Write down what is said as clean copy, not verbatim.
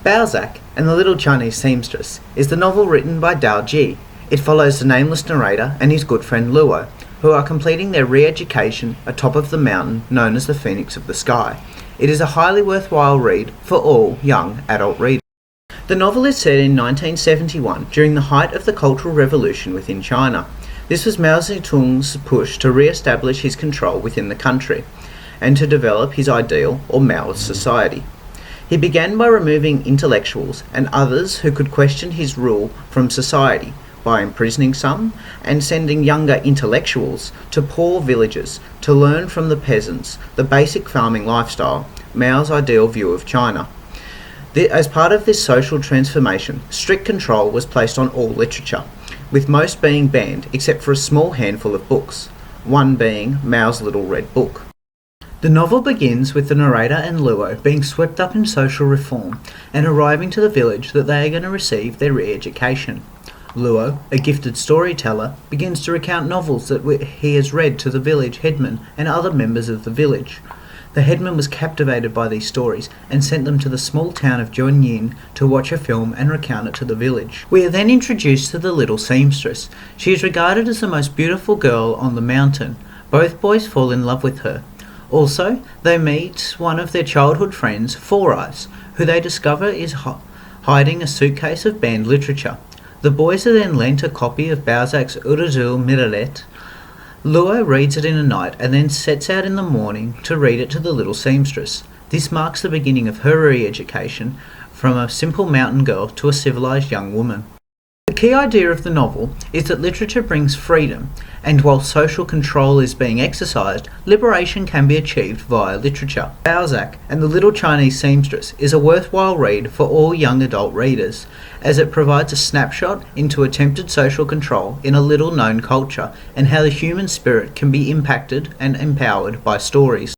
Balzac and the Little Chinese Seamstress is the novel written by Dao Ji. It follows the nameless narrator and his good friend Luo, who are completing their re-education atop of the mountain known as the Phoenix of the Sky. It is a highly worthwhile read for all young adult readers. The novel is set in 1971 during the height of the Cultural Revolution within China. This was Mao Zedong's push to re-establish his control within the country and to develop his ideal or Maoist society. He began by removing intellectuals and others who could question his rule from society by imprisoning some and sending younger intellectuals to poor villages to learn from the peasants the basic farming lifestyle, Mao's ideal view of China. As part of this social transformation, strict control was placed on all literature, with most being banned except for a small handful of books, one being Mao's Little Red Book. The novel begins with the narrator and Luo being swept up in social reform and arriving to the village that they are going to receive their re-education. Luo, a gifted storyteller, begins to recount novels that he has read to the village headman and other members of the village. The headman was captivated by these stories and sent them to the small town of Juanyin to watch a film and recount it to the village. We are then introduced to the little seamstress. She is regarded as the most beautiful girl on the mountain. Both boys fall in love with her. Also, they meet one of their childhood friends, Four Eyes, who they discover is hiding a suitcase of banned literature. The boys are then lent a copy of Balzac's Urdu Miralet. Luo reads it in a night and then sets out in the morning to read it to the little seamstress. This marks the beginning of her re-education from a simple mountain girl to a civilized young woman. The key idea of the novel is that literature brings freedom, and while social control is being exercised, liberation can be achieved via literature. Balzac and the Little Chinese Seamstress is a worthwhile read for all young adult readers, as it provides a snapshot into attempted social control in a little-known culture and how the human spirit can be impacted and empowered by stories.